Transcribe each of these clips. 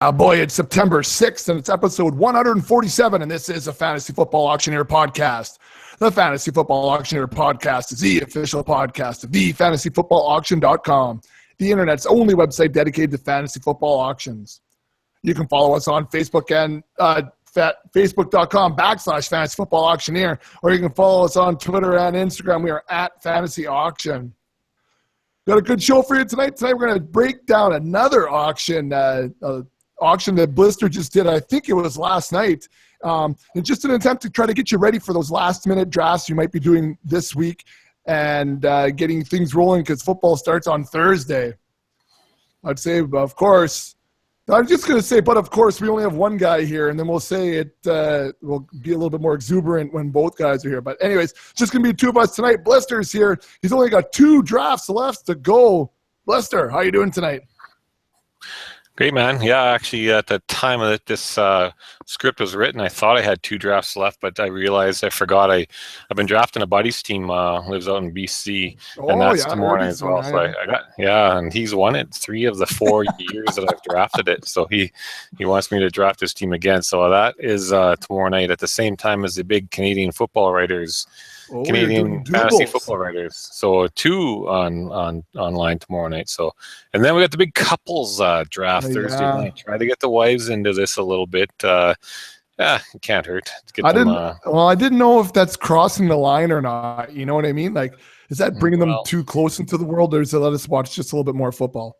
Boy, it's September 6th, and it's episode 147, and this is a Fantasy Football Auctioneer podcast. The Fantasy Football Auctioneer podcast is the official podcast of thefantasyfootballauction.com, the internet's only website dedicated to fantasy football auctions. You can follow us on Facebook and facebook.com/fantasy football auctioneer, or you can follow us on Twitter and Instagram. We are at Fantasy Auction. Got a good show for you tonight. Tonight we're going to break down another auction, auction that Blister just did. I think it was last night. And just an attempt to try to get you ready for those last-minute drafts you might be doing this week and getting things rolling because football starts on Thursday. I'd say, of course, I'm just going to say, but of course, we only have one guy here, and then we'll say it will be a little bit more exuberant when both guys are here. But anyways, it's just going to be two of us tonight. Blister's here. He's only got 2 drafts left to go. Blister, how you doing tonight? Great, man. Yeah, actually, at the time that this script was written, I thought I had 2 drafts left, but I realized I forgot. I've been drafting a buddy's team, lives out in BC, and that's tomorrow as well. So I got, and he's won it 3 of the 4 years that I've drafted it. So he wants me to draft his team again. So that is tomorrow night at the same time as the big Canadian football writers. Canadian fantasy football writers. So 2 online tomorrow night. So, and then we got the big couples draft Thursday night. Try to get the wives into this a little bit. It can't hurt. I didn't know if that's crossing the line or not. You know what I mean? Like, is that bringing them too close into the world, or does it let us watch just a little bit more football?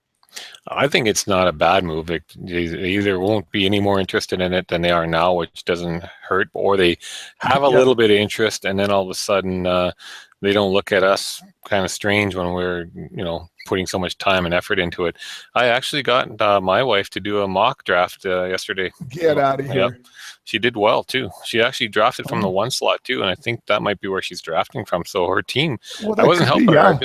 I think it's not a bad move. They either won't be any more interested in it than they are now, which doesn't hurt, or they have a little bit of interest, and then all of a sudden they don't look at us kind of strange when we're, putting so much time and effort into it. I actually got my wife to do a mock draft yesterday. Get out of here. She did well, too. She actually drafted from the 1 slot, too, and I think that might be where she's drafting from. So her team, I wasn't helping her.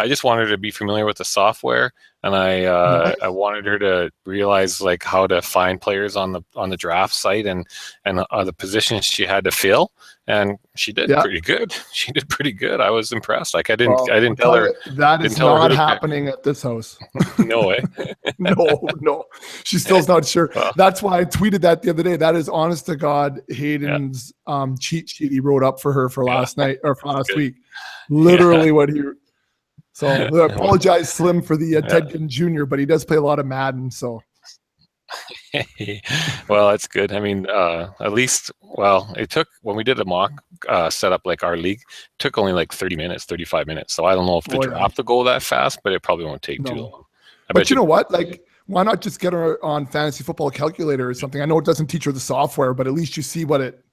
I just wanted her to be familiar with the software, and I wanted her to realize like how to find players on the draft site and the positions she had to fill, and she did pretty good. She did pretty good. I was impressed. Like I didn't tell her that is not happening at this house. No way. No. She still's not sure. That's why I tweeted that the other day. That is honest to God Hayden's cheat sheet he wrote up for her for last night or for last week. Literally what he. So I apologize, Slim, for the Ted Ginn Jr., but he does play a lot of Madden. So, well, that's good. I mean, at least, it took when we did a mock setup like our league, it took only like 30 minutes, 35 minutes. So I don't know if the draft will go that fast, but it probably won't take too long. But you know what? Like, why not just get her on Fantasy Football Calculator or something? I know it doesn't teach her the software, but at least you see what it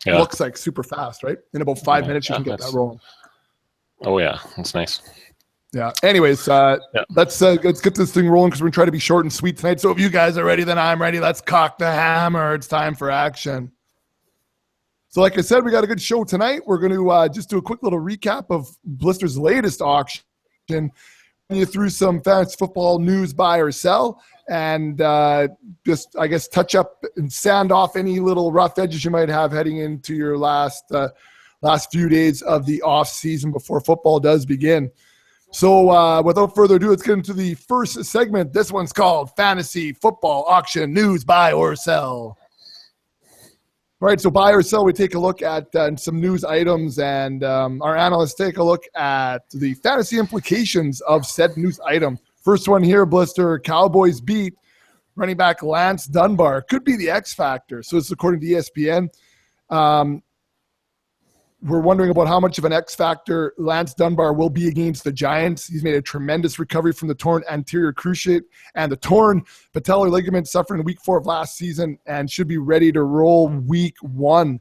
looks like super fast, right? In about 5 minutes, you can get that rolling. Oh yeah, that's nice. Yeah. Anyways, let's get this thing rolling because we're gonna try to be short and sweet tonight. So if you guys are ready, then I'm ready. Let's cock the hammer. It's time for action. So like I said, we got a good show tonight. We're going to just do a quick little recap of Blister's latest auction. You through some fantasy football news, buy or sell, and just I guess touch up and sand off any little rough edges you might have heading into your last few days of the off season before football does begin. So without further ado, let's get into the first segment. This one's called Fantasy Football Auction News, Buy or Sell. All right, so buy or sell, we take a look at some news items, and our analysts take a look at the fantasy implications of said news item. First one here, Blister, Cowboys beat running back Lance Dunbar. Could be the X factor. So it's according to ESPN. We're wondering about how much of an X factor Lance Dunbar will be against the Giants. He's made a tremendous recovery from the torn anterior cruciate and the torn patellar ligament suffered in week 4 of last season and should be ready to roll week 1.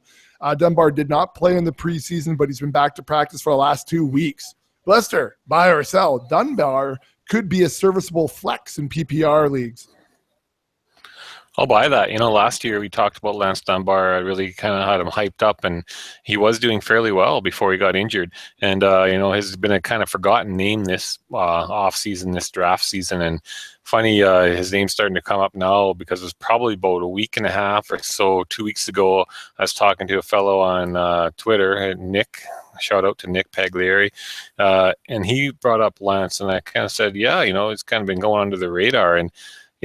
Dunbar did not play in the preseason, but he's been back to practice for the last 2 weeks. Lester, buy or sell? Dunbar could be a serviceable flex in PPR leagues. I'll buy that. Last year we talked about Lance Dunbar. I really kind of had him hyped up, and he was doing fairly well before he got injured. And, has been a kind of forgotten name this off season, this draft season. And funny, his name's starting to come up now because it was probably about a week and a half or so, 2 weeks ago. I was talking to a fellow on Twitter, Nick. Shout out to Nick Pagliari. And he brought up Lance, and I kind of said, it's kind of been going under the radar. And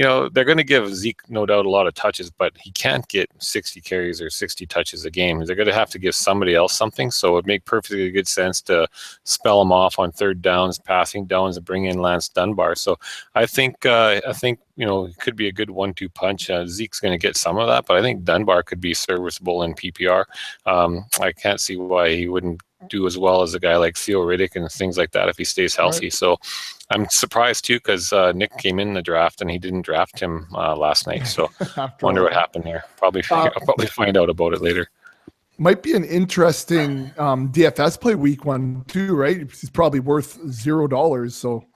they're going to give Zeke no doubt a lot of touches, but he can't get 60 carries or 60 touches a game. They're going to have to give somebody else something. So it would make perfectly good sense to spell him off on third downs, passing downs, and bring in Lance Dunbar. So I think it could be a good 1-2 punch. Zeke's going to get some of that, but I think Dunbar could be serviceable in PPR. I can't see why he wouldn't do as well as a guy like Theo Riddick and things like that if he stays healthy. Right. So I'm surprised too, because Nick came in the draft and he didn't draft him last night. So I wonder what happened there. I'll probably find out about it later. Might be an interesting DFS play week 1 too, right? He's probably worth $0. So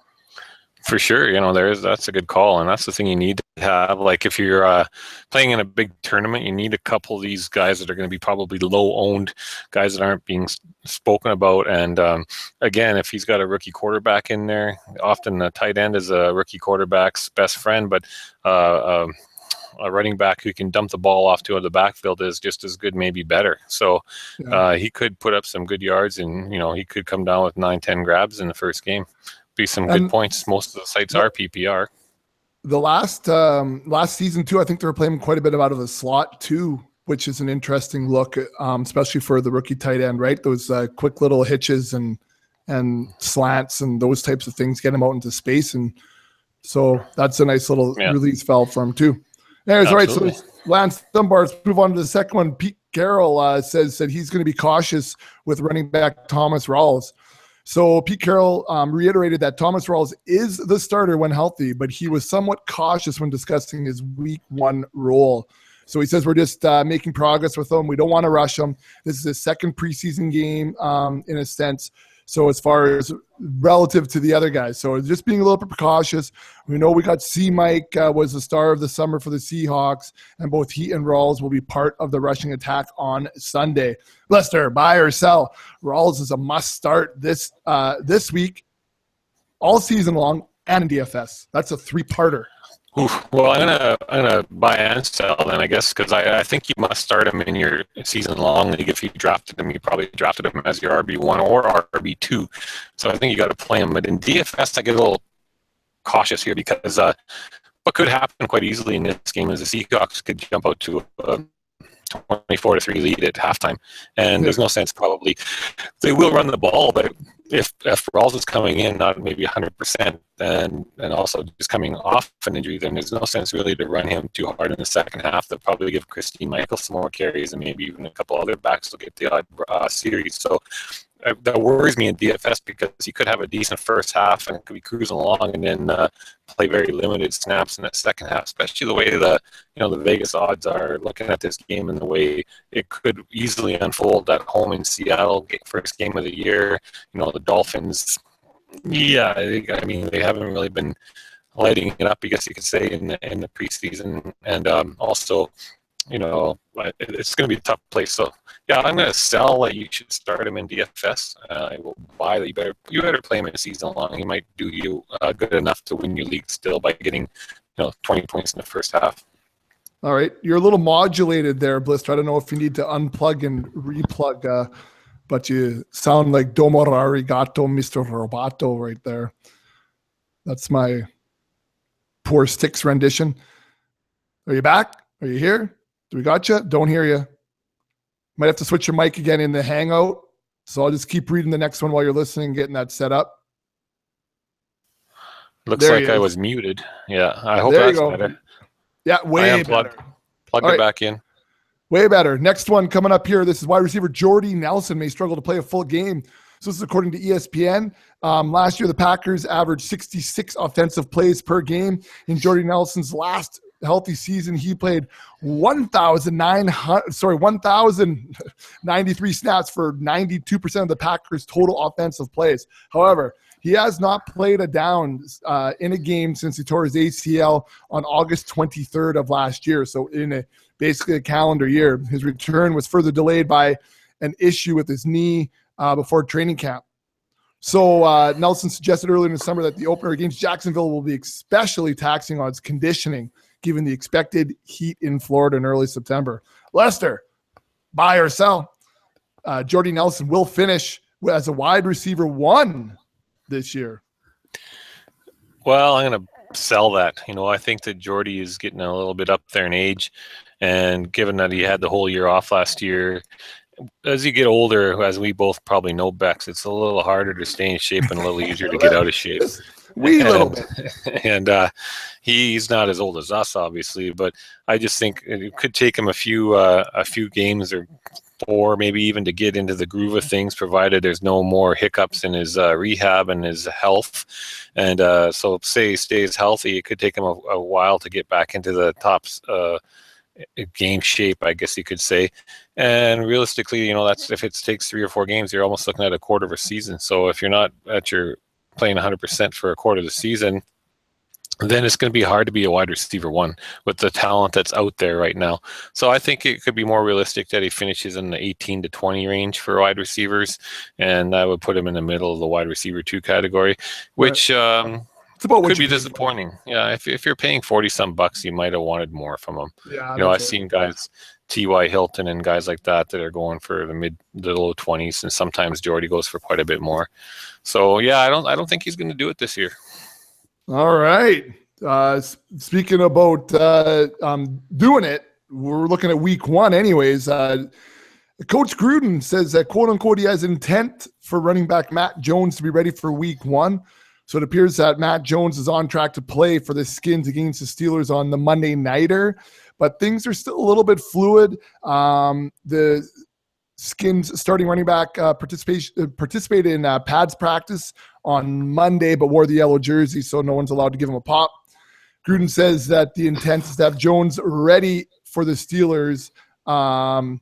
for sure, that's a good call, and that's the thing you need to have. Like if you're playing in a big tournament, you need a couple of these guys that are going to be probably low-owned, guys that aren't being spoken about. And again, if he's got a rookie quarterback in there, often a tight end is a rookie quarterback's best friend, but a running back who can dump the ball off to the backfield is just as good, maybe better. So he could put up some good yards, and he could come down with 9-10 grabs in the first game. Be some good points. Most of the sites are PPR. The last season too, I think they were playing quite a bit out of the slot too, which is an interesting look, especially for the rookie tight end, right? Those quick little hitches and slants and those types of things get him out into space, and so that's a nice little release valve for him too. Anyways, all right, so Lance Dunbar. Let's move on to the second one. Pete Carroll says that he's going to be cautious with running back Thomas Rawls. So Pete Carroll reiterated that Thomas Rawls is the starter when healthy, but he was somewhat cautious when discussing his week 1 role. So he says we're just making progress with him. We don't want to rush him. This is his second preseason game in a sense. So as far as relative to the other guys, so just being a little bit precautious. We know we got C-Mike was the star of the summer for the Seahawks, and both he and Rawls will be part of the rushing attack on Sunday. Lester, buy or sell? Rawls is a must start this week, all season long, and in DFS. That's a 3-parter. Well, I'm gonna buy and sell then, I guess, because I think you must start him in your season long league. If you drafted him, you probably drafted him as your RB1 or RB2. So I think you got to play him. But in DFS, I get a little cautious here because what could happen quite easily in this game is the Seahawks could jump out to a 24-3 lead at halftime, and there's no sense probably. They will run the ball, but if Rawls is coming in not maybe 100% and also just coming off an injury, then there's no sense really to run him too hard in the second half. They'll probably give Christine Michael some more carries, and maybe even a couple other backs will get the odd series. So that worries me in DFS because he could have a decent first half and could be cruising along, and then play very limited snaps in the second half, especially the way the Vegas odds are looking at this game and the way it could easily unfold at home in Seattle, first game of the year. The Dolphins, they haven't really been lighting it up, I guess you could say, in the preseason, and also, it's going to be a tough place. So I'm going to sell that you should start him in DFS. I will buy that you better play him in a season long. He might do you good enough to win your league still by getting 20 points in the first half. All right, you're a little modulated there, Blister. I don't know if you need to unplug and replug, but you sound like Domo Arigato, Mr. Roboto right there. That's my poor Sticks rendition. Are you back? Are you here? Do we got you? Don't hear you. Might have to switch your mic again in the Hangout. So I'll just keep reading the next one while you're listening, getting that set up. Looks like I was muted. Yeah, I hope that's better. Yeah, way better. Plug it back in. Way better. Next one coming up here. This is wide receiver Jordy Nelson may struggle to play a full game. So this is according to ESPN. Last year, the Packers averaged 66 offensive plays per game. In Jordy Nelson's last healthy season, he played 1,093 snaps for 92% of the Packers' total offensive plays. However, he has not played a down in a game since he tore his ACL on August 23rd of last year. So in basically a calendar year, his return was further delayed by an issue with his knee before training camp. So Nelson suggested earlier in the summer that the opener against Jacksonville will be especially taxing on its conditioning, given the expected heat in Florida in early September. Lester, buy or sell? Jordy Nelson will finish as a wide receiver 1 this year. Well, I'm going to sell that. I think that Jordy is getting a little bit up there in age, and given that he had the whole year off last year, as you get older, as we both probably know, Bex, it's a little harder to stay in shape and a little easier to get out of shape. Wee little bit. And he's not as old as us, obviously, but I just think it could take him a few games or 4, maybe even to get into the groove of things, provided there's no more hiccups in his rehab and his health. And so say he stays healthy, it could take him a while to get back into the top game shape, I guess you could say. And realistically, that's if it takes 3 or 4 games, you're almost looking at a quarter of a season. So if you're not playing 100% for a quarter of the season, then it's going to be hard to be a wide receiver 1 with the talent that's out there right now. So I think it could be more realistic that he finishes in the 18 to 20 range for wide receivers, and that would put him in the middle of the wide receiver 2 category, which it's about what could be disappointing. Yeah, if you're paying $40-some, you might have wanted more from him. Yeah, I've seen guys, T.Y. Hilton and guys like that are going for the low 20s, and sometimes Jordy goes for quite a bit more. So yeah, I don't think he's going to do it this year. All right. Speaking about doing it, we're looking at week 1 anyways. Coach Gruden says that, quote unquote, he has intent for running back Matt Jones to be ready for week 1. So it appears that Matt Jones is on track to play for the Skins against the Steelers on the Monday nighter, but things are still a little bit fluid. The Skins starting running back participated in pads practice on Monday, but wore the yellow jersey, so no one's allowed to give him a pop. Gruden says that the intent is to have Jones ready for the Steelers, and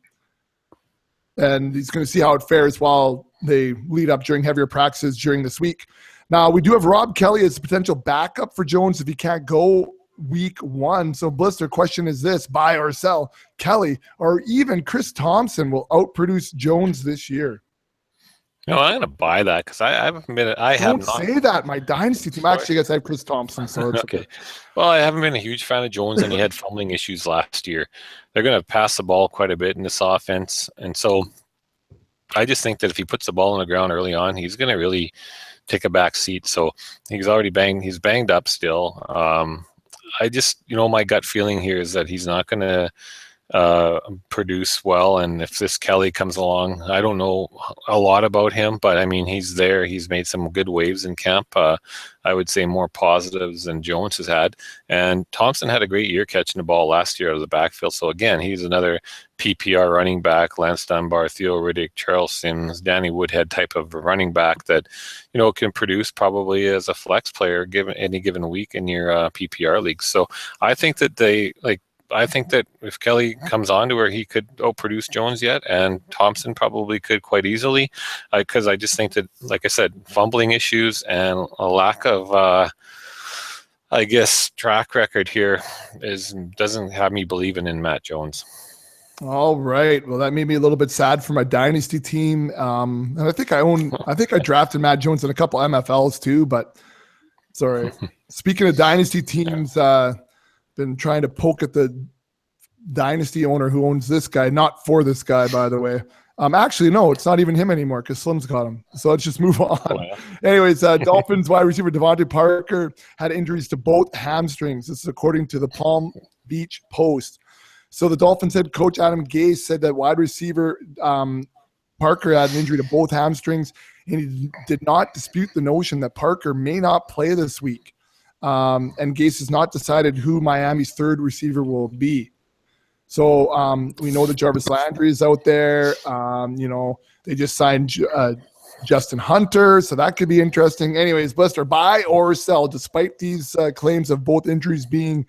he's going to see how it fares while they lead up during heavier practices during this week. Now, we do have Rob Kelly as a potential backup for Jones if he can't go week 1. So, Blister, question is this: buy or sell? Kelly or even Chris Thompson will outproduce Jones this year? I'm going to buy that because I haven't been. Don't say that. My dynasty team actually gets I have Chris Thompson. So it's okay. Well, I haven't been a huge fan of Jones, and he had fumbling issues last year. They're going to pass the ball quite a bit in this offense, and so I just think that if he puts the ball on the ground early on, he's going to really take a back seat. So he's already he's banged up still. I just, my gut feeling here is that he's not going to produce well. And if this Kelly comes along, I don't know a lot about him, but I mean, he's there. He's made some good waves in camp. I would say more positives than Jones has had. And Thompson had a great year catching the ball last year out of the backfield. So again, he's another PPR running back, Lance Dunbar, Theo Riddick, Charles Sims, Danny Woodhead type of running back that, can produce probably as a flex player given any given week in your PPR leagues. So I think that I think that if Kelly comes on to where he could outproduce Jones yet, and Thompson probably could quite easily, because I just think that, like I said, fumbling issues and a lack of, track record here doesn't have me believing in Matt Jones. All right. Well, that made me a little bit sad for my dynasty team. And I think I drafted Matt Jones in a couple MFLs too, but sorry. Speaking of dynasty teams, been trying to poke at the dynasty owner who owns this guy, not for this guy, by the way. Actually, no, it's not even him anymore because Slim's got him. So let's just move on. Oh, yeah. Anyways, Dolphins wide receiver Devante Parker had injuries to both hamstrings. This is according to the Palm Beach Post. So the Dolphins head coach Adam Gase said that wide receiver Parker had an injury to both hamstrings, and he did not dispute the notion that Parker may not play this week. And Gase has not decided who Miami's third receiver will be. So we know that Jarvis Landry is out there. They just signed Justin Hunter, so that could be interesting. Anyways, Blister, buy or sell, despite these claims of both injuries being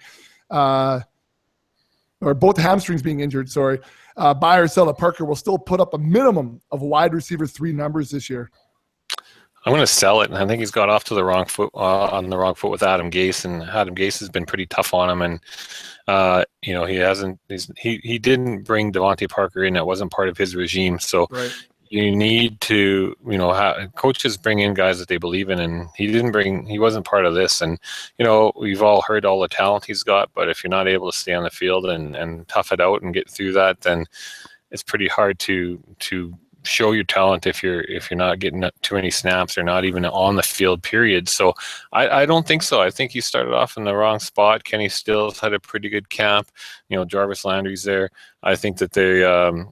or both hamstrings being injured, buy or sell that Parker will still put up a minimum of wide receiver 3 numbers this year. I'm going to sell it, and I think he's got off to the wrong foot with Adam Gase, and Adam Gase has been pretty tough on him. And he didn't bring Devante Parker in; that wasn't part of his regime. So right. You need to, coaches bring in guys that they believe in, and he wasn't part of this. And we've all heard all the talent he's got, but if you're not able to stay on the field and tough it out and get through that, then it's pretty hard to show your talent if you're not getting too many snaps or not even on the field, period. So I don't think so. I think you started off in the wrong spot. Kenny Stills had a pretty good camp. Jarvis Landry's there. I think that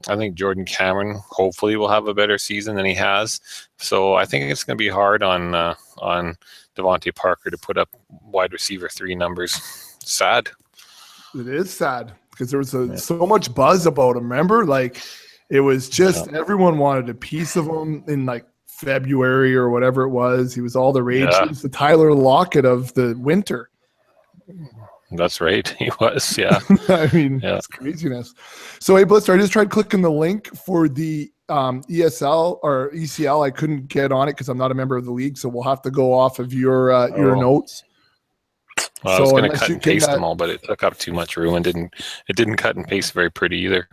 I think Jordan Cameron hopefully will have a better season than he has. So I think it's going to be hard on Devante Parker to put up wide receiver 3 numbers. Sad. It is sad because there was so much buzz about him. Remember, like it was just everyone wanted a piece of him in like February or whatever it was. He was all the rage. He was the Tyler Lockett of the winter. That's right. He was. Yeah. I mean, it's craziness. So, hey, Blister, I just tried clicking the link for the ESL or ECL. I couldn't get on it because I'm not a member of the league. So we'll have to go off of your notes. Well, I was going to cut and paste them all, but it took up too much room and didn't cut and paste very pretty either.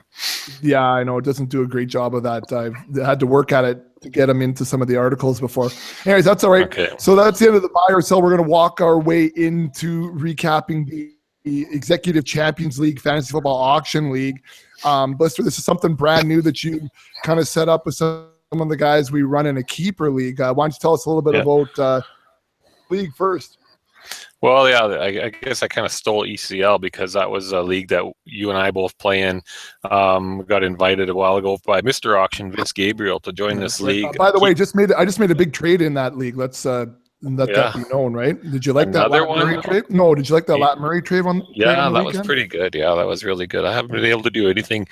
Yeah, I know. It doesn't do a great job of that. I've had to work at it to get them into some of the articles before. Anyways, that's all right. Okay. So that's the end of the buy or sell. We're going to walk our way into recapping the Executive Champions League Fantasy Football Auction League. Blister, this is something brand new that you kind of set up with some of the guys we run in a keeper league. Why don't you tell us a little bit about league first? Well, yeah, I guess I kind of stole ECL because that was a league that you and I both play in. We got invited a while ago by Mr. Auction, Vince Gabriel, to join this league. By the way, I just made a big trade in that league. Let's let that be known, right? Did you like that Lat Murray trade? No, did you like that Lat Murray trade on? Yeah, that was pretty good. Yeah, that was really good. I haven't been able to do anything.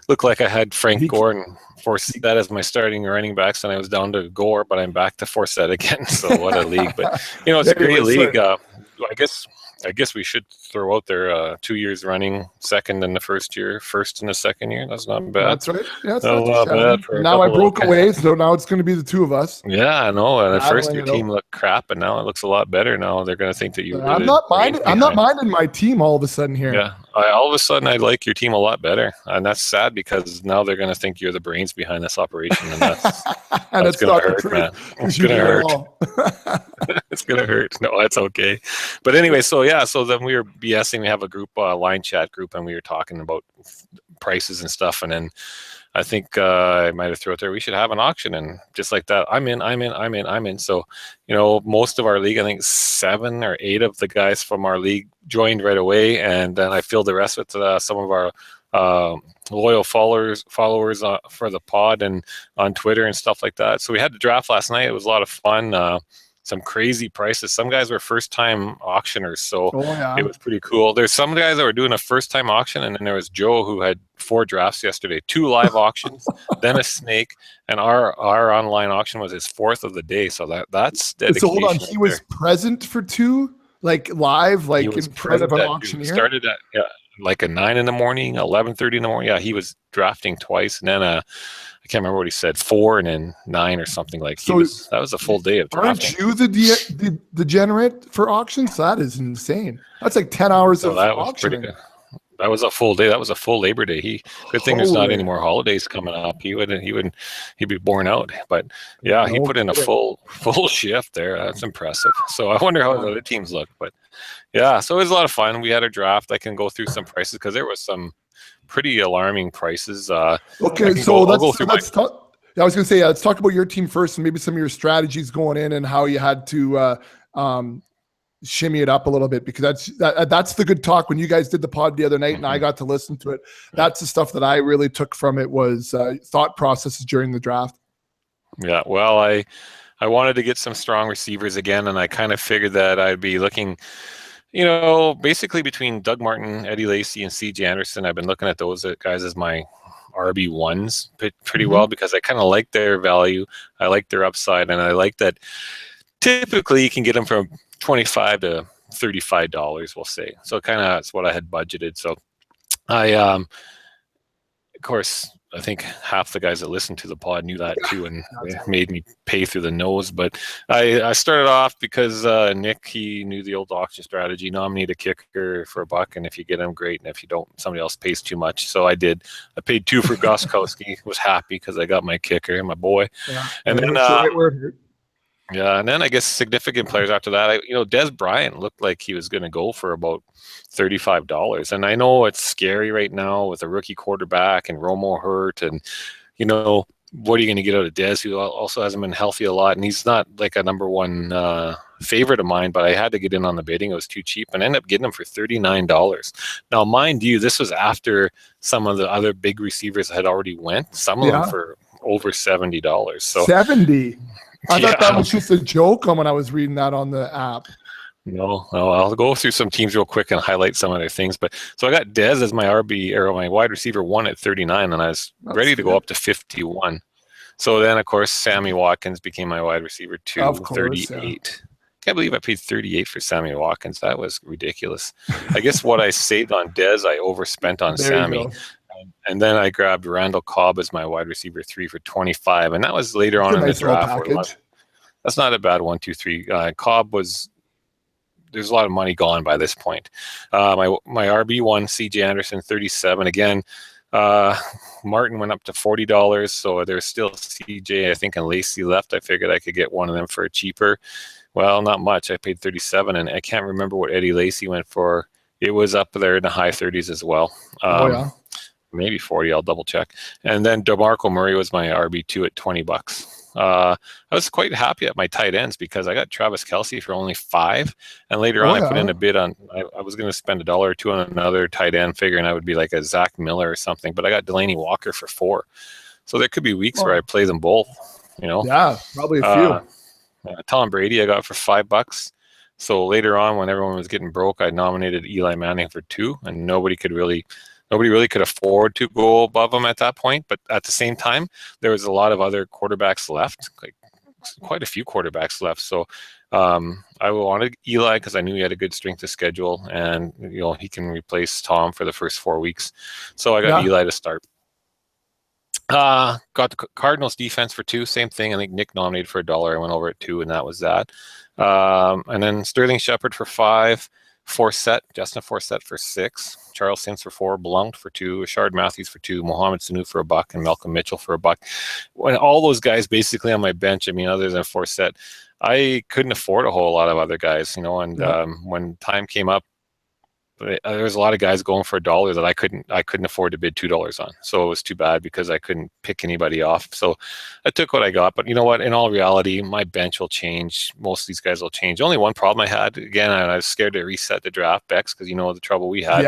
Looked like I had Frank Gore and Forsett as my starting running backs, and I was down to Gore, but I'm back to Forsett again. So what a league! But it's a great league. I guess we should throw out there 2 years running, second in the first year, first in the second year. That's not bad. That's right. Yeah, that's not bad. Now I broke away, so now it's going to be the two of us. Yeah, I know. And at first your team looked crap, and now it looks a lot better. Now they're going to think that you. I'm not minding my team all of a sudden here. Yeah, all of a sudden I like your team a lot better, and that's sad because now they're going to think you're the brains behind this operation, and that's going to hurt, man. It's going to hurt. It's going to hurt. No, that's okay. But anyway, so then we were BSing. We have a group, line chat group, and we were talking about prices and stuff. And then I think I might have thrown out there, we should have an auction. And just like that, I'm in. So, most of our league, I think 7 or 8 of the guys from our league joined right away. And then I filled the rest with some of our loyal followers for the pod and on Twitter and stuff like that. So we had the draft last night. It was a lot of fun. Some crazy prices. Some guys were first-time auctioners, so it was pretty cool. There's some guys that were doing a first-time auction, and then there was Joe who had 4 drafts yesterday, 2 live auctions, then a snake, and our online auction was his 4th of the day. So that's dedication. So hold on, he was present for 2, like live, like in front of an auctioneer. Started at like a 9 in the morning, 11:30 in the morning. Yeah, he was drafting twice, and then I can't remember what he said, 4 and then 9 or something like. That was a full day of drafting. Aren't you the degenerate for auctions? That is insane. That's like 10 hours of auctioning. Pretty good. That was a full day. That was a full Labor Day. Good thing there's not any more holidays coming up. He'd be borne out. But yeah, he put in a full shift there. That's impressive. So I wonder how the other teams look. But yeah, so it was a lot of fun. We had a draft. I can go through some prices because there was some pretty alarming prices. Okay, so let's talk. I was going to say, let's talk about your team first and maybe some of your strategies going in and how you had to shimmy it up a little bit, because that's the good talk. When you guys did the pod the other night and I got to listen to it, that's the stuff that I really took from it was thought processes during the draft. Yeah, well, I wanted to get some strong receivers again, and I kind of figured that I'd be looking – basically between Doug Martin, Eddie Lacy, and C.J. Anderson. I've been looking at those guys as my RB1s pretty well because I kind of like their value. I like their upside, and I like that typically you can get them from $25 to $35, we'll say. So kind of that's what I had budgeted. So I, of course, I think half the guys that listened to the pod knew that too, and it made me pay through the nose. But I started off because Nick, he knew the old auction strategy: nominate a kicker for $1, and if you get him, great, and if you don't, somebody else pays too much. So I did. I paid $2 for Gostkowski. Was happy because I got my kicker, my boy. Yeah. And then and then I guess significant players after that. Des Bryant looked like he was going to go for about $35, and I know it's scary right now with a rookie quarterback and Romo hurt, and what are you going to get out of Dez, who also hasn't been healthy a lot, and he's not like a number one favorite of mine, but I had to get in on the bidding. It was too cheap, and I ended up getting him for $39. Now, mind you, this was after some of the other big receivers had already went. Some of them for over $70. So 70. I thought that was just a joke when I was reading that on the app. No, I'll go through some teams real quick and highlight some other things. But so I got Dez as my RB or my wide receiver 1 at 39, and I was ready to go up to 51. So then, of course, Sammy Watkins became my wide receiver 2, 38. Yeah. Can't believe I paid 38 for Sammy Watkins. That was ridiculous. I guess what I saved on Dez, I overspent on Sammy. And then I grabbed Randall Cobb as my wide receiver 3 for 25, and that was later on in the draft. That's not a bad 1, 2, 3. Cobb was. There's a lot of money gone by this point. My RB1, CJ Anderson, 37. Again, Martin went up to $40, so there's still CJ, I think, and Lacey left. I figured I could get one of them for cheaper. Well, not much. I paid 37, and I can't remember what Eddie Lacy went for. It was up there in the high 30s as well. Maybe 40. I'll double check. And then DeMarco Murray was my RB2 at $20. I was quite happy at my tight ends because I got Travis Kelce for only $5, and later on I put in a bid on. I was going to spend $1 or $2 on another tight end, figuring I would be like a Zach Miller or something. But I got Delaney Walker for $4, so there could be weeks where I play them both. You know, probably a few. Tom Brady I got for $5. So later on, when everyone was getting broke, I nominated Eli Manning for $2, and nobody really could afford to go above him at that point. But at the same time, there was a lot of other quarterbacks left, like quite a few quarterbacks left. So I wanted Eli because I knew he had a good strength of schedule, and he can replace Tom for the first 4 weeks. So I got Eli to start. Got the Cardinals defense for $2, same thing. I think Nick nominated for $1. I went over at $2, and that was that. And then Sterling Shepard for $5. Justin Forsett for $6, Charles Sims for $4, Blount for $2, Rashard Matthews for $2, Mohamed Sanu for $1, and Malcolm Mitchell for $1. When all those guys basically on my bench, I mean, other than Forsett, I couldn't afford a whole lot of other guys, and when time came up, there was a lot of guys going for $1 that I couldn't afford to bid $2 on. So it was too bad because I couldn't pick anybody off. So I took what I got. But you know what? In all reality, my bench will change. Most of these guys will change. Only one problem I had, again, I was scared to reset the draft, Bex, because you know the trouble we had.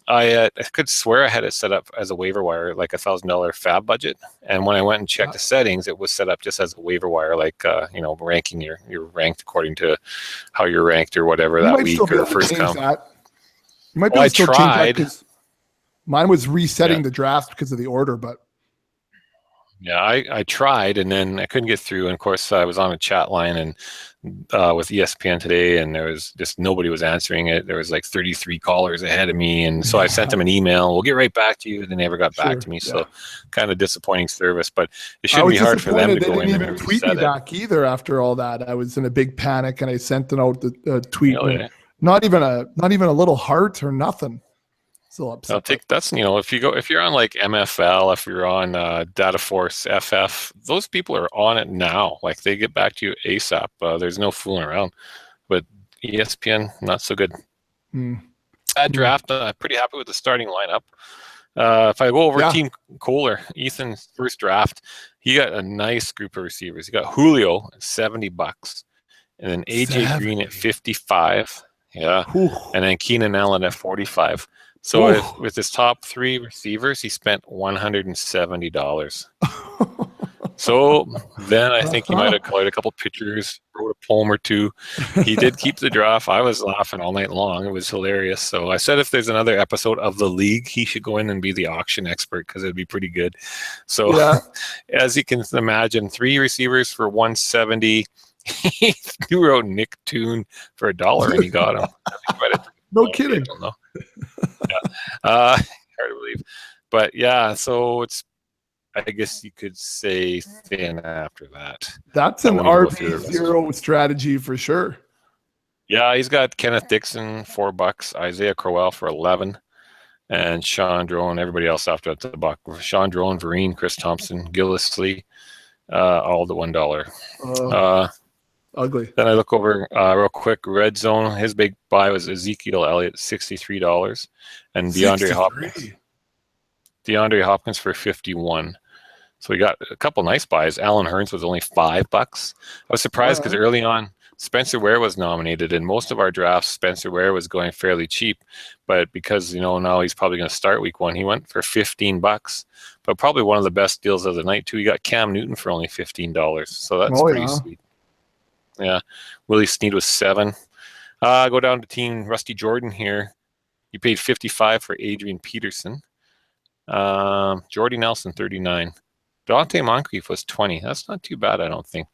I could swear I had it set up as a waiver wire, like $1,000 fab budget. And when I went and checked the settings, it was set up just as a waiver wire, like ranking you're ranked according to how you're ranked or whatever that week or first come. You might be able to still change that because mine was resetting the draft because of the order, but. Yeah, I tried, and then I couldn't get through. And of course, I was on a chat line and with ESPN today, and there was just nobody was answering it. There was like 33 callers ahead of me, and so I sent them an email. We'll get right back to you. They never got back to me, so kind of disappointing service. But it shouldn't be hard for them to go in. They didn't even tweet me back either after all that. I was in a big panic, and I sent out the tweet. Not even a little heart or nothing. Still upset. That's if you're on like MFL, if you're on Dataforce FF, those people are on it now. Like they get back to you ASAP. There's no fooling around. But ESPN, not so good. Bad draft. Pretty happy with the starting lineup. If I go over Team Kohler, Ethan's first draft, he got a nice group of receivers. He got Julio at $70, and then AJ Green at 55. Yeah, and then Keenan Allen at 45. So with his top 3 receivers, he spent $170. So then I think he might have colored a couple pictures, wrote a poem or 2. He did keep the draft. I was laughing all night long. It was hilarious. So I said if there's another episode of The League, he should go in and be the auction expert because it'd be pretty good. So as you can imagine, 3 receivers for $170. He wrote Nick Toon for $1, and he got him. No kidding. Hard to believe, but so it's. I guess you could say thin after that. That's an RB0 strategy for sure. Yeah, he's got Kenneth Dixon $4, Isaiah Crowell for 11, and Sean Drone. Everybody else after that $1. Sean Drone, Vereen, Chris Thompson, Gillisley, all the $1. Ugly. Then I look over real quick. Red Zone, his big buy was Ezekiel Elliott, $63, and DeAndre Hopkins. DeAndre Hopkins for 51. So we got a couple nice buys. Alan Hearns was only $5. I was surprised because early on, Spencer Ware was nominated, and most of our drafts, Spencer Ware was going fairly cheap. But because, now he's probably going to start week 1, he went for $15. But probably one of the best deals of the night, too. He got Cam Newton for only $15. So that's pretty sweet. Yeah. Willie Snead was 7. Go down to Team Rusty Jordan here. You paid $55 for Adrian Peterson. Jordy Nelson, $39. Devante Moncrief was $20. That's not too bad, I don't think.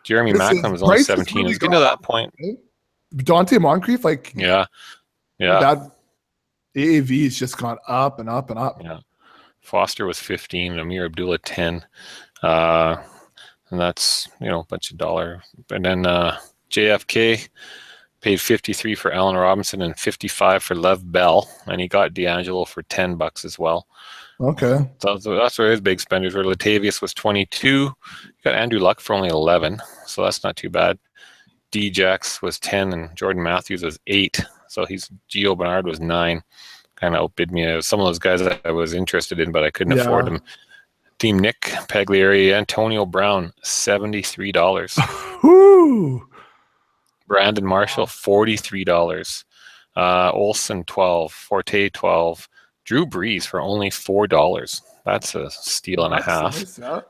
Jeremy Macklin was only $17. Really, it was getting to that point. Devante Moncrief, yeah. That AAV has just gone up and up and up. Yeah. Foster was $15. Amir Abdullah, $10. And that's, a bunch of dollar. And then JFK paid $53 for Allen Robinson and $55 for Lev Bell. And he got D'Angelo for $10 as well. Okay. So that's where his big spenders were. Latavius was 22. You got Andrew Luck for only 11. So that's not too bad. D-Jax was 10 and Jordan Matthews was 8. So Gio Bernard was 9. Kind of outbid me. Some of those guys that I was interested in, but I couldn't afford them. Team Nick Pagliari, Antonio Brown, $73. Woo! Brandon Marshall, $43. Olsen, $12. Forte, $12. Drew Brees for only $4. That's a steal and a half. Nice, yeah.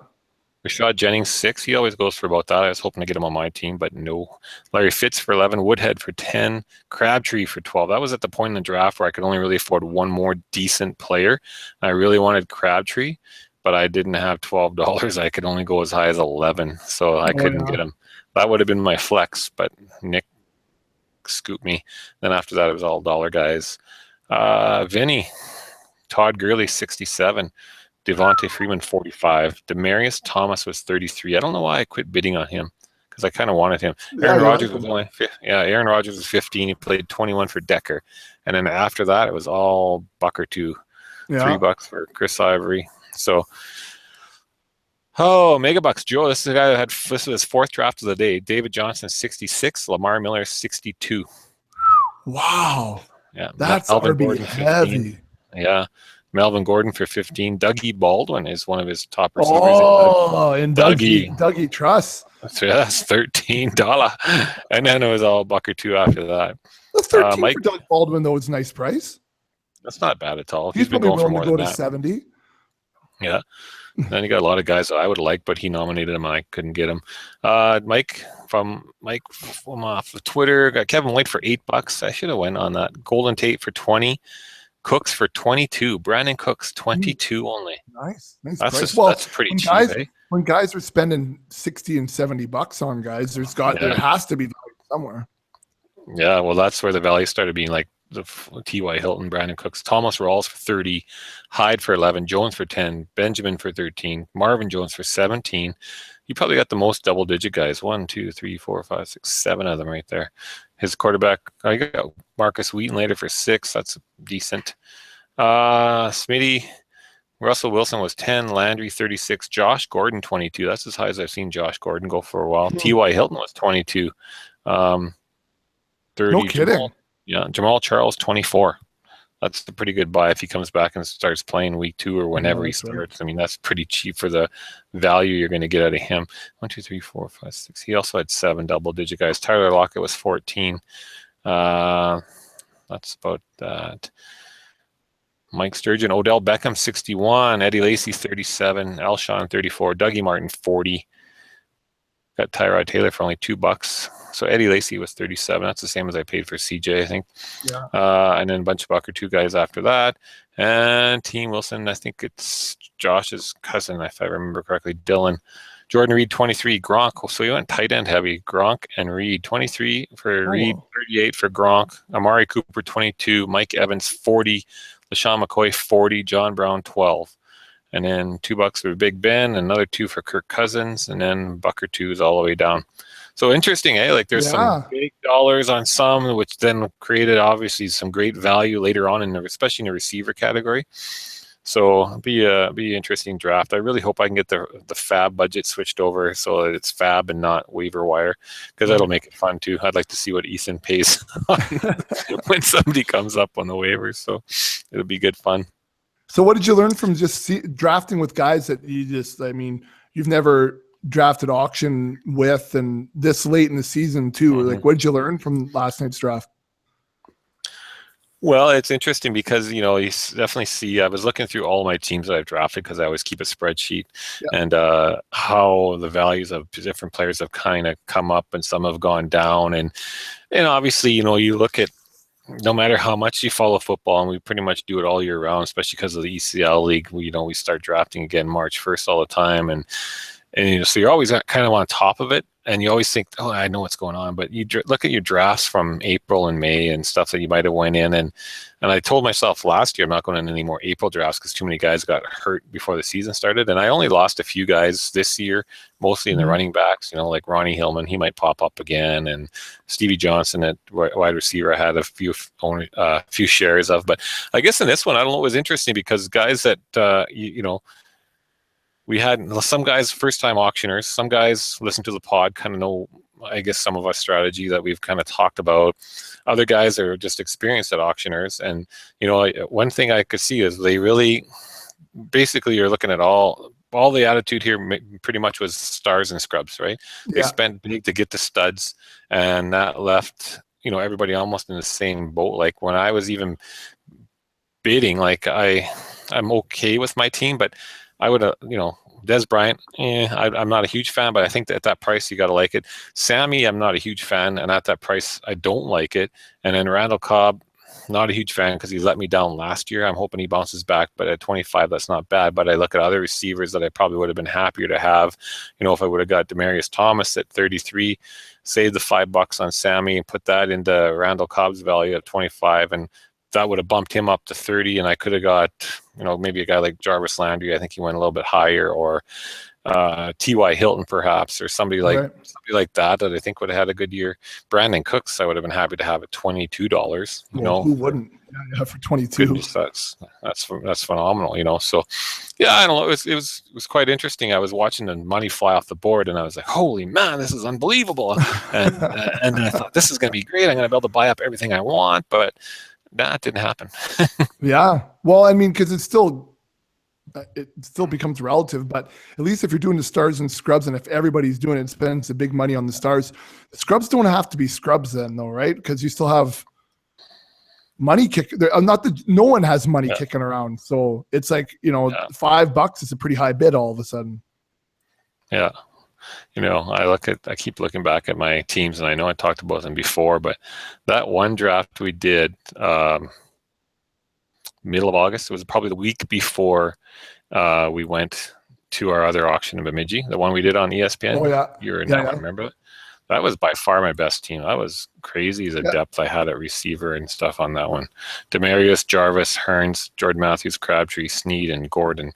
Rashad Jennings, $6. He always goes for about that. I was hoping to get him on my team, but no. Larry Fitz for 11. Woodhead for 10. Crabtree for 12. That was at the point in the draft where I could only really afford one more decent player. I really wanted Crabtree, but I didn't have $12. I could only go as high as 11, so I couldn't get him. That would have been my flex, but Nick scooped me. Then after that, it was all dollar guys. Vinny, Todd Gurley, 67. Devontae Freeman, 45. Demarius Thomas was 33. I don't know why I quit bidding on him because I kind of wanted him. Aaron Rodgers was 15. He played 21 for Decker. And then after that, it was all $1 or $2. $3 for Chris Ivory. So, Megabucks Joe. This is the guy that this was his 4th draft of the day. David Johnson, 66. Lamar Miller, 62. Wow. Yeah. That's RB heavy. Yeah. Melvin Gordon for 15. Dougie Baldwin is one of his top receivers. And Dougie Truss. So that's $13. And then it was all $1 or $2 after that. That's 13 for Doug Baldwin, though, is a nice price. That's not bad at all. He's been going for more than that. 70. Yeah. Then you got a lot of guys that I would like, but he nominated him and I couldn't get him. Mike from off of Twitter got Kevin White for $8. I should have went on that. Golden Tate for 20. Cooks for 22. Brandon Cooks, 22 only. Nice. That's pretty cheap. When guys are spending $60 and $70 on guys, there has to be value somewhere. Yeah, well, that's where the value started being like the T.Y. Hilton, Brandon Cooks, Thomas Rawls for 30, Hyde for 11, Jones for 10, Benjamin for 13, Marvin Jones for 17. You probably got the most double-digit guys. 1, 2, 3, 4, 5, 6, 7 of them right there. His quarterback, I got Marcus Wheaton later for 6. That's decent. Smitty, Russell Wilson was 10. Landry, 36. Josh Gordon, 22. That's as high as I've seen Josh Gordon go for a while. T.Y. Hilton was 22. 30. No kidding. Jamal Charles, 24. That's a pretty good buy if he comes back and starts playing week 2 or whenever he starts. Right. I mean, that's pretty cheap for the value you're going to get out of him. 1, 2, 3, 4, 5, 6. He also had 7 double-digit guys. Tyler Lockett was 14. That's about that. Mike Sturgeon, Odell Beckham, 61. Eddie Lacy, 37. Alshon, 34. Dougie Martin, 40. Got Tyrod Taylor for only $2. So Eddie Lacy was 37. That's the same as I paid for CJ, I think. Yeah. And then a bunch of $1 or $2 guys after that. And Team Wilson, I think it's Josh's cousin, if I remember correctly, Dylan. Jordan Reed, 23. Gronk. So he went tight end heavy. Gronk and Reed, 23 for Reed, 38 for Gronk. Amari Cooper, 22. Mike Evans, 40. LaShawn McCoy, 40. John Brown, 12. And then $2 for Big Ben, another 2 for Kirk Cousins, and then $1 or $2 is all the way down. So interesting, eh? Like there's some big dollars on some, which then created obviously some great value later on, especially in the receiver category. So it'll be an interesting draft. I really hope I can get the fab budget switched over so that it's fab and not waiver wire, because that'll make it fun too. I'd like to see what Ethan pays when somebody comes up on the waivers. So it'll be good fun. So what did you learn from just drafting with guys that you've never drafted auction with, and this late in the season too? Mm-hmm. Like, what did you learn from last night's draft? Well, it's interesting because, you definitely see, I was looking through all my teams that I've drafted because I always keep a spreadsheet, and how the values of different players have kind of come up and some have gone down. And obviously, you look at, no matter how much you follow football, and we pretty much do it all year round, especially because of the ECL league, we start drafting again March 1st all the time. And so you're always kind of on top of it. And you always think, oh, I know what's going on. But you look at your drafts from April and May and stuff that you might have went in. And I told myself last year I'm not going in any more April drafts because too many guys got hurt before the season started. And I only lost a few guys this year, mostly in the running backs, like Ronnie Hillman, he might pop up again. And Stevie Johnson at wide receiver, I had a few shares of. But I guess in this one, I don't know, it was interesting because guys that, we had some guys, first-time auctioners. Some guys listen to the pod, kind of know, I guess, some of our strategy that we've kind of talked about. Other guys are just experienced at auctioners. And, one thing I could see is they really, basically, you're looking at all the attitude here pretty much was stars and scrubs, right? Yeah. They spent big to get the studs, and that left, everybody almost in the same boat. Like when I was even bidding, like I'm okay with my team, but I would have, Des Bryant, I'm not a huge fan, but I think that at that price, you got to like it. Sammy, I'm not a huge fan, and at that price, I don't like it. And then Randall Cobb, not a huge fan because he let me down last year. I'm hoping he bounces back, but at 25, that's not bad. But I look at other receivers that I probably would have been happier to have. If I would have got Demaryius Thomas at 33, saved the $5 on Sammy and put that into Randall Cobb's value at 25, and that would have bumped him up to 30, and I could have got, maybe a guy like Jarvis Landry. I think he went a little bit higher, or T.Y. Hilton perhaps, or somebody like that I think would have had a good year. Brandon Cooks, I would have been happy to have at $22. Who wouldn't? Yeah, for 22. Goodness, that's phenomenal. So yeah, I don't know. It was quite interesting. I was watching the money fly off the board, and I was like, holy man, this is unbelievable. And then I thought, this is going to be great. I'm going to be able to buy up everything I want, but that didn't happen. Yeah. Well, because it still becomes relative, but at least if you're doing the stars and scrubs, and if everybody's doing it, spends the big money on the stars, the scrubs don't have to be scrubs then though, right? Because you still have money no one has money kicking around. So it's like, $5 is a pretty high bid all of a sudden. Yeah. I keep looking back at my teams, and I know I talked about them before, but that one draft we did middle of August, it was probably the week before we went to our other auction in Bemidji, the one we did on ESPN. Oh, yeah. I remember it. That was by far my best team. That was crazy, the depth I had at receiver and stuff on that one. Demaryius, Jarvis, Hearns, Jordan Matthews, Crabtree, Snead, and Gordon.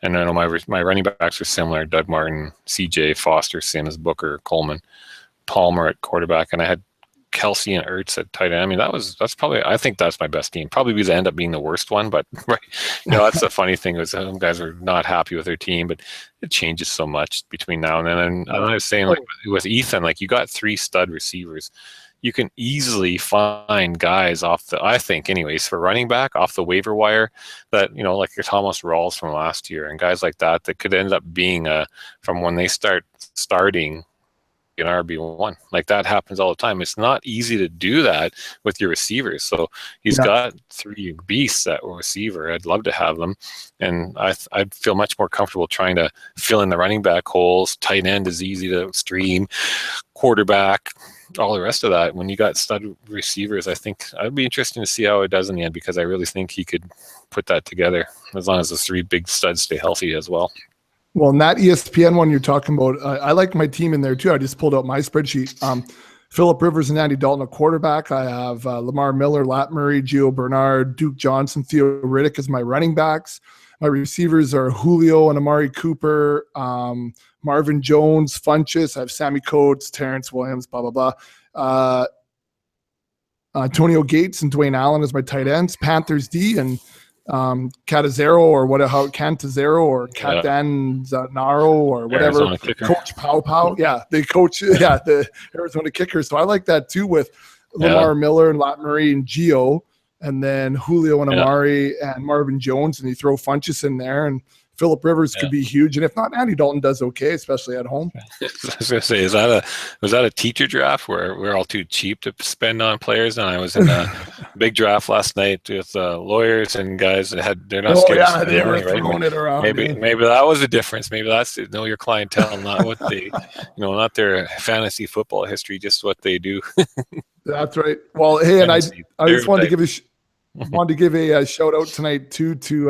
And I know my running backs were similar: Doug Martin, CJ, Foster, Sims, Booker, Coleman, Palmer at quarterback, and I had Kelsey and Ertz at tight end. I think that's my best team. Probably because it ended up being the worst one, but that's the funny thing, was some guys are not happy with their team, but it changes so much between now and then. And I was saying, like, with Ethan, like, you got 3 stud receivers. You can easily find guys I think anyways, for running back off the waiver wire that, like your Thomas Rawls from last year and guys like that could end up being from when they starting an RB1. Like, that happens all the time. It's not easy to do that with your receivers. So he's got 3 beasts at receiver. I'd love to have them. And I'd feel much more comfortable trying to fill in the running back holes. Tight end is easy to stream. Quarterback, all the rest of that. When you got stud receivers, I think I'd be interested to see how it does in the end, because I really think he could put that together as long as the 3 big studs stay healthy as well. Well, in that ESPN one you're talking about, I like my team in there too. I just pulled out my spreadsheet. Phillip Rivers and Andy Dalton, a quarterback. I have Lamar Miller, Lat Murray, Gio Bernard, Duke Johnson, Theo Riddick as my running backs. My receivers are Julio and Amari Cooper, Marvin Jones, Funchess. I have Sammy Coates, Terrence Williams, blah, blah, blah. Antonio Gates and Dwayne Allen as my tight ends. Panthers D and Catazero or Cantazero or Catanzaro or whatever. Coach Pow. Yeah, they coach the Arizona Kickers. So I like that too with Lamar Miller and Lat Murray and Gio. and then Julio and Amari and Marvin Jones, and you throw Funchess in there, and Phillip Rivers could be huge. And if not, Andy Dalton does okay, especially at home. I was going to say, was that a teacher draft where we're all too cheap to spend on players? And I was in a big draft last night with lawyers and guys that they're not scared to spend they money, were throwing it around. Maybe that was the difference. Maybe that's know your clientele, not what they, not their fantasy football history, just what they do. That's right. Well, hey, and I just wanted to give a shout out tonight too to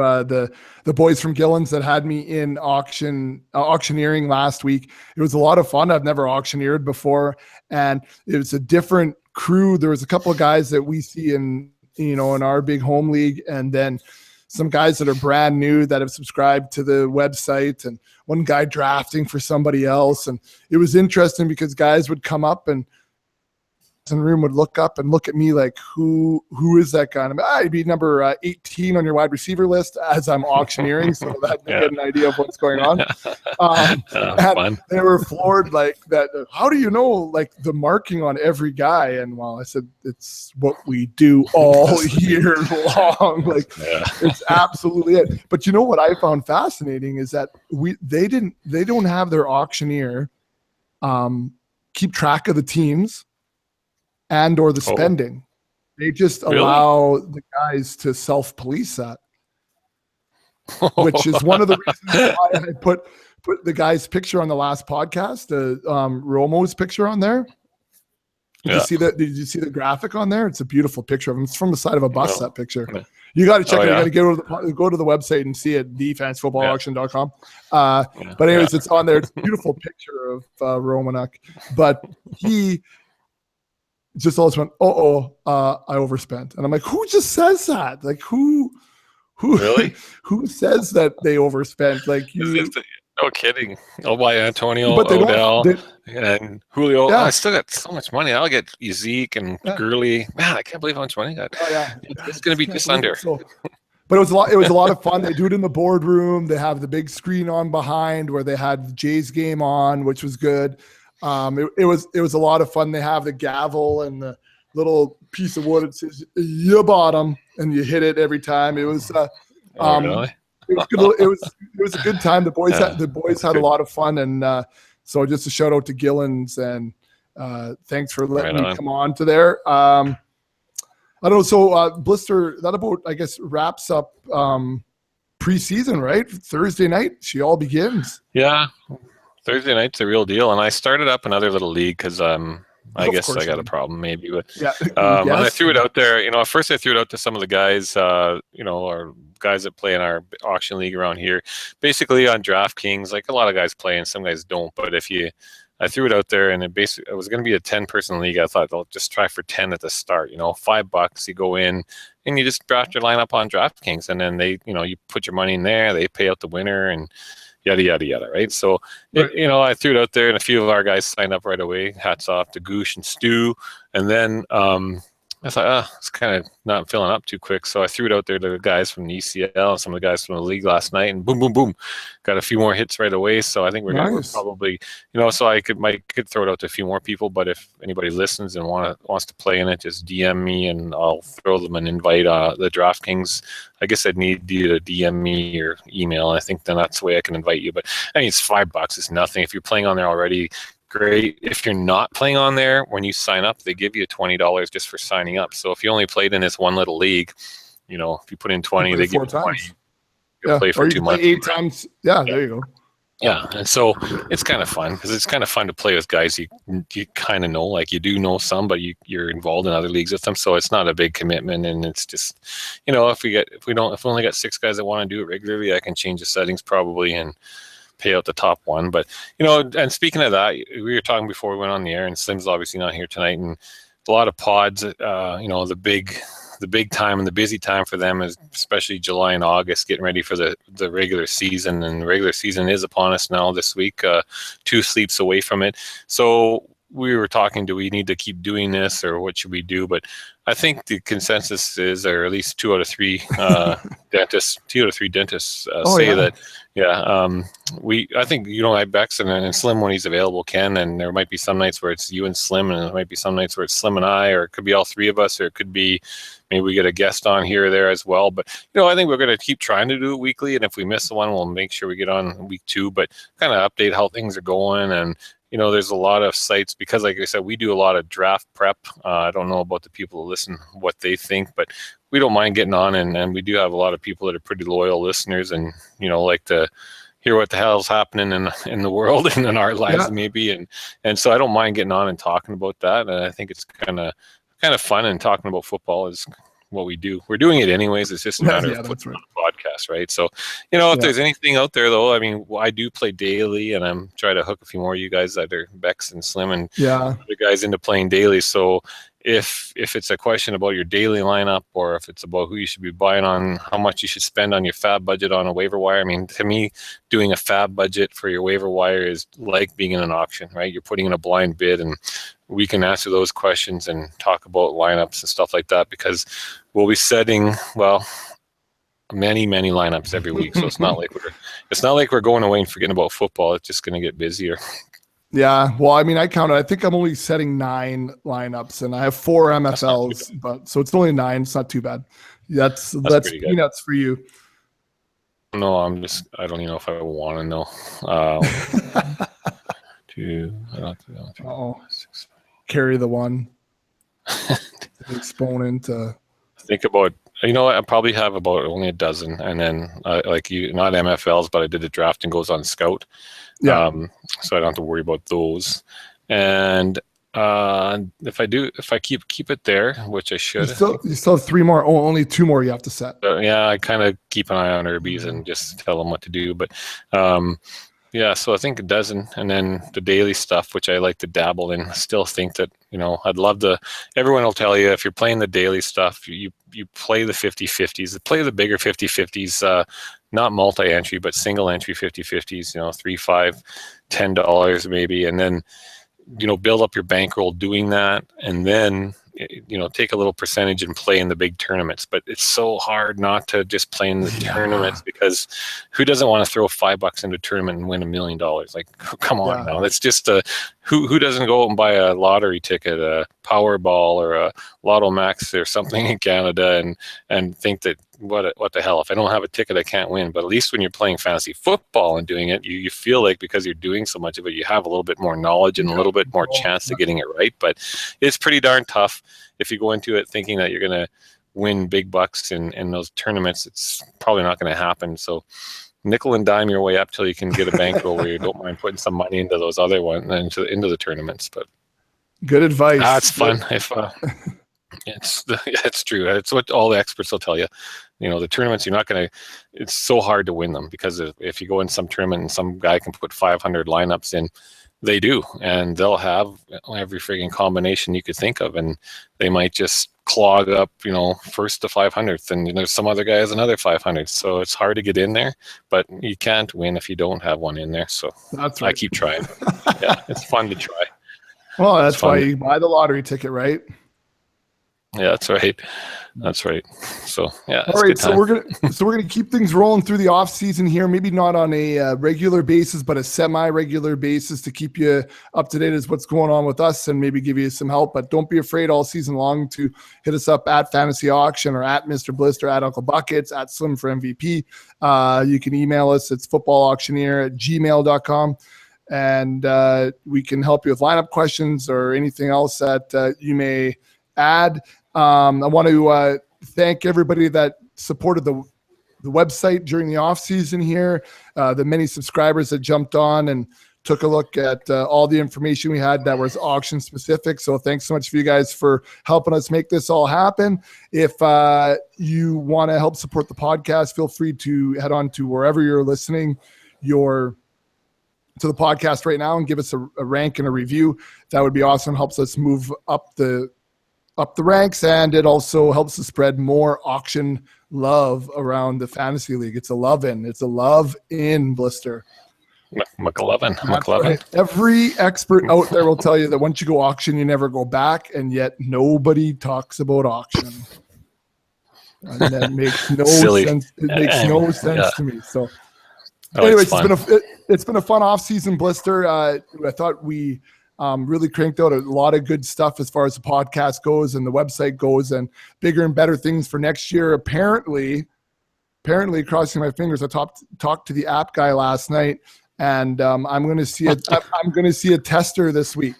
the boys from Gillens that had me in auctioneering last week. It was a lot of fun. I've never auctioneered before, and it was a different crew. There was a couple of guys that we see in our big home league, and then some guys that are brand new that have subscribed to the website, and one guy drafting for somebody else. And it was interesting because guys would come up and in the room would look up and look at me like, who is that guy? And I'd be number 18 on your wide receiver list as I'm auctioneering, so that they get an idea of what's going on. And they were floored like that. How do you know like the marking on every guy? And I said, it's what we do all year long. Like it's absolutely it. But you know what I found fascinating is that they don't have their auctioneer keep track of the teams and or the spending. They just allow the guys to self-police that, which is one of the reasons why I put the guy's picture on the last podcast, Romo's picture on there. Did you see that? Did you see the graphic on there? It's a beautiful picture of him. It's from the side of a bus, that picture. You got to check it. You got to go to the website and see it, thefantasyfootballauction.com. But anyways, it's on there. It's a beautiful picture of Romanek. But he just always went, I overspent. And I'm like, who just says that? Like, who really? Who says that they overspent? Like, no kidding. I'll buy Antonio, Odell, and Julio. I still got so much money. I'll get Zeke and Gurley. Man, I can't believe how much money I got. It's going to be just under. But it was a lot of fun. They do it in the boardroom. They have the big screen on behind where they had the Jays game on, which was good. It was a lot of fun. They have the gavel and the little piece of wood. It says "you bottom," and you hit it every time. It was really? it was good. It was a good time. The boys had a lot of fun, and so just a shout out to Gillens, and thanks for letting me come on to there. I don't know. So Blister, that about I guess wraps up preseason, right? Thursday night, she all begins. Yeah. Thursday night's a real deal, and I started up another little league because I guess I got a problem maybe, but and I threw it out there. At first I threw it out to some of the guys, our guys that play in our auction league around here, basically on DraftKings. Like a lot of guys play and some guys don't, but I threw it out there, and it was going to be a 10-person league. I thought I'll just try for 10 at the start. $5. You go in and you just draft your lineup on DraftKings, and then they, you put your money in there. They pay out the winner and yada, yada, yada, right? So, I threw it out there, and a few of our guys signed up right away. Hats off to Goosh and Stu. And then I thought, it's kind of not filling up too quick. So I threw it out there to the guys from the ECL and some of the guys from the league last night, and boom, boom, boom, got a few more hits right away. So I think we're going to probably, so I could throw it out to a few more people. But if anybody listens and wants to play in it, just DM me and I'll throw them an invite. The DraftKings, I guess I'd need you to DM me or email. I think then that's the way I can invite you. But I mean, it's $5. It's nothing. If you're playing on there already, great. If you're not playing on there, when you sign up, they give you $20 just for signing up. So if you only played in this one little league, if you put in 20, they give you 20. You'll play for 2 months. 8 times. Yeah, there you go. Yeah, and so it's kind of fun because it's kind of fun to play with guys you kind of know, like you do know some, but you're involved in other leagues with them, so it's not a big commitment, and it's just, if we only got 6 guys that want to do it regularly, I can change the settings probably and pay out the top one. But and speaking of that, we were talking before we went on the air, and Slim's obviously not here tonight, and a lot of pods, the big time and the busy time for them is especially July and August, getting ready for the regular season, and the regular season is upon us now this week, 2 sleeps away from it. So we were talking, do we need to keep doing this or what should we do? But I think the consensus is, or at least 2 out of 3 dentists say that, I think, Ibex and Slim when he's available can, and there might be some nights where it's you and Slim, and there might be some nights where it's Slim and I, or it could be all 3 of us, or it could be maybe we get a guest on here or there as well. But, I think we're going to keep trying to do it weekly. And if we miss one, we'll make sure we get on week 2, but kind of update how things are going. And, there's a lot of sites because, like I said, we do a lot of draft prep. I don't know about the people who listen, what they think, but we don't mind getting on. And we do have a lot of people that are pretty loyal listeners and, like to hear what the hell's happening in the world and in our lives maybe. And so I don't mind getting on and talking about that. And I think it's kind of fun, and talking about football is what we do. We're doing it anyways. It's just a matter of putting on a podcast, right? So, if there's anything out there though, I mean, I do play daily, and I'm trying to hook a few more of you guys that are Bex and Slim and other guys into playing daily. So if it's a question about your daily lineup, or if it's about who you should be buying on, how much you should spend on your fab budget on a waiver wire. I mean, to me, doing a fab budget for your waiver wire is like being in an auction, right? You're putting in a blind bid, and we can answer those questions and talk about lineups and stuff like that, because we'll be setting, many lineups every week. So it's not like we're going away and forgetting about football. It's just going to get busier. Yeah, well, I mean, I counted. I think I'm only setting 9 lineups, and I have 4 MFLs, but so it's only 9. It's not too bad. That's peanuts for you. No, I don't even know if I want to know. Carry the 1. Exponent. Think about. I probably have about only a dozen, and then like you, not MFLs, but I did a draft and goes on Scout. Yeah. So I don't have to worry about those. And if I keep it there, which I should. You still have 3 more. Oh, only 2 more you have to set. I kind of keep an eye on Herbies and just tell them what to do. But so I think a dozen, and then the daily stuff, which I like to dabble in. Still think that, I'd love to. Everyone will tell you if you're playing the daily stuff, you play the 50-50s, play the bigger 50-50s, not multi-entry, but single entry 50-50s, $3, $5, $10 maybe, and then, build up your bankroll doing that, and then, take a little percentage and play in the big tournaments. But it's so hard not to just play in the tournaments, because who doesn't want to throw $5 into a tournament and win $1 million? Like, come on now. It's just who doesn't go out and buy a lottery ticket, a Powerball or a Lotto Max or something in Canada and think that what the hell, if I don't have a ticket I can't win. But at least when you're playing fantasy football and doing it, you feel like, because you're doing so much of it, you have a little bit more knowledge and a little bit more chance of getting it right. But it's pretty darn tough if you go into it thinking that you're going to win big bucks in those tournaments. It's probably not going to happen. So nickel and dime your way up till you can get a bankroll where you don't mind putting some money into those other ones, into the tournaments. But good advice. It's fun. If it's true. It's what all the experts will tell you. The tournaments, you're not going to. It's so hard to win them, because if you go in some tournament and some guy can put 500 lineups in, they do, and they'll have every frigging combination you could think of, and they might just clog up, first to 500th, and there's some other guy has another 500. So it's hard to get in there, but you can't win if you don't have one in there. So that's right. I keep trying. It's fun to try. Well, that's why you buy the lottery ticket, right? Yeah, that's right. That's right. So all right. So we're gonna keep things rolling through the off season here. Maybe not on a regular basis, but a semi-regular basis to keep you up to date as what's going on with us, and maybe give you some help. But don't be afraid all season long to hit us up at Fantasy Auction, or at Mr. Blister, at Uncle Buckets, at Slim for MVP. You can email us. It's footballauctioneer@gmail.com. And we can help you with lineup questions or anything else that you may add. I want to thank everybody that supported the website during the off season here, the many subscribers that jumped on and took a look at all the information we had that was auction specific. So thanks so much for you guys for helping us make this all happen. If you want to help support the podcast, feel free to head on to wherever you're listening to the podcast right now and give us a rank and a review. That would be awesome. Helps us move up the ranks, and it also helps to spread more auction love around the fantasy league. It's a love in Blister. McLovin. That's right. Every expert out there will tell you that once you go auction, you never go back, and yet nobody talks about auction. And that makes no sense. It makes no sense to me. So, anyways, it's been a fun off-season, Blister. I thought we really cranked out a lot of good stuff as far as the podcast goes and the website goes, and bigger and better things for next year. Apparently, crossing my fingers, I talked to the app guy last night, and I'm going to see a tester this week.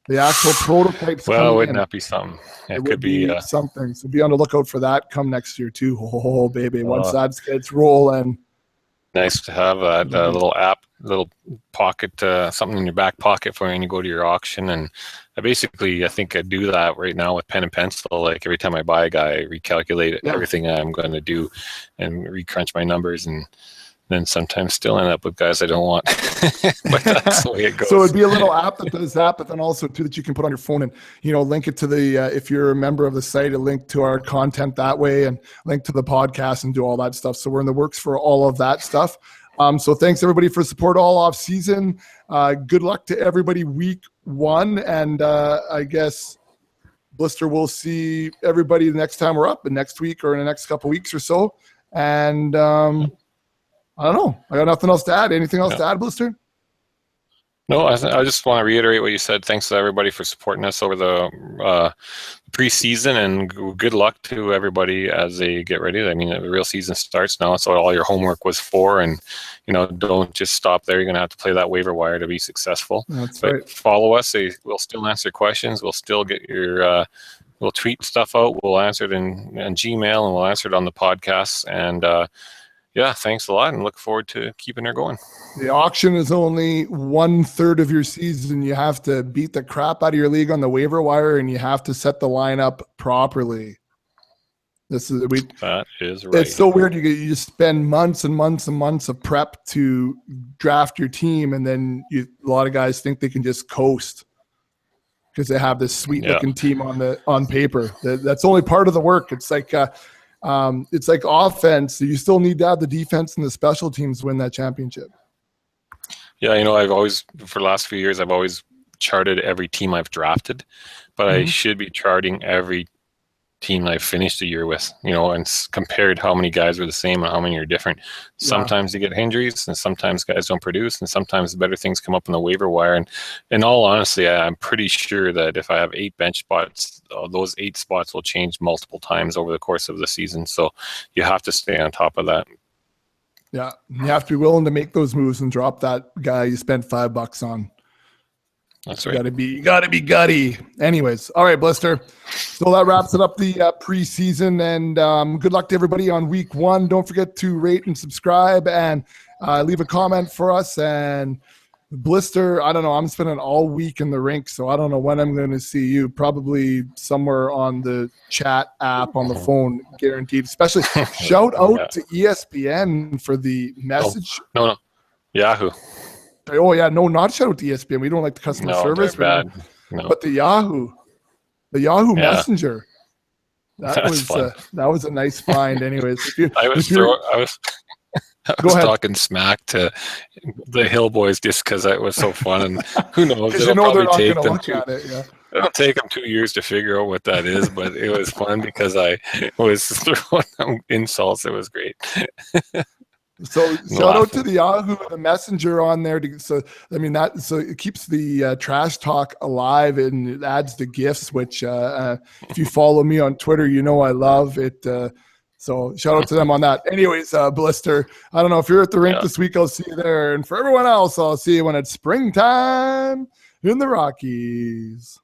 The actual prototypes. Well, wouldn't that be something? It could be something. So be on the lookout for that come next year too. Oh, baby, once that gets rolling. Nice to have a little app, little pocket, something in your back pocket for when you go to your auction. And I think I do that right now with pen and pencil. Like every time I buy a guy, I recalculate everything I'm going to do and recrunch my numbers, and then sometimes still end up with guys I don't want. But that's the way it goes. So it'd be a little app that does that, but then also too that you can put on your phone and link it to the if you're a member of the site, a link to our content that way, and link to the podcast and do all that stuff. So we're in the works for all of that stuff. So thanks everybody for support all off season. Good luck to everybody week 1, and I guess Blister, we'll see everybody the next time we're up, and next week or in the next couple weeks or so. And I don't know. I got nothing else to add. Anything else to add, Blister? No, I just want to reiterate what you said. Thanks to everybody for supporting us over the preseason, and good luck to everybody as they get ready. I mean, the real season starts now, so all your homework was for, and don't just stop there. You're going to have to play that waiver wire to be successful. That's right. Follow us. We'll still answer questions. We'll still get your we'll tweet stuff out. We'll answer it in Gmail, and we'll answer it on the podcast. And thanks a lot, and look forward to keeping her going. The auction is only 1/3 of your season. You have to beat the crap out of your league on the waiver wire, and you have to set the lineup properly. That is right. It's so weird. You just spend months and months and months of prep to draft your team, and then a lot of guys think they can just coast because they have this sweet looking team on paper. That's only part of the work. It's like offense. You still need to have the defense and the special teams to win that championship. Yeah, I've always, for the last few years, I've always charted every team I've drafted, but I should be charting every team I've finished the year with, and compared how many guys are the same and how many are different. Sometimes you get injuries, and sometimes guys don't produce, and sometimes better things come up in the waiver wire. And in all honesty, I'm pretty sure that if I have 8 bench spots, those 8 spots will change multiple times over the course of the season. So you have to stay on top of that. Yeah, you have to be willing to make those moves and drop that guy you spent $5 on. That's right. You gotta be gutty. Anyways, all right, Blister. So that wraps it up the preseason, and good luck to everybody on week 1. Don't forget to rate and subscribe, and leave a comment for us. And Blister, I don't know. I'm spending all week in the rink, so I don't know when I'm going to see you. Probably somewhere on the chat app on the phone, guaranteed. Especially shout out to ESPN for the message. No, Yahoo. Oh yeah, no, not shout out to ESPN. We don't like the customer service, bad. No. But the Yahoo Messenger. That was a nice find. Anyways, I was talking smack to the Hill boys just because it was so fun, and who knows? They're not going to look at it. Yeah. It'll take them 2 years to figure out what that is, but it was fun because I was throwing them insults. It was great. So shout out to the Yahoo, the Messenger on there. So it keeps the trash talk alive, and it adds the gifts, which if you follow me on Twitter, I love it. So shout out to them on that. Anyways, Blister, I don't know if you're at the rink this week, I'll see you there. And for everyone else, I'll see you when it's springtime in the Rockies.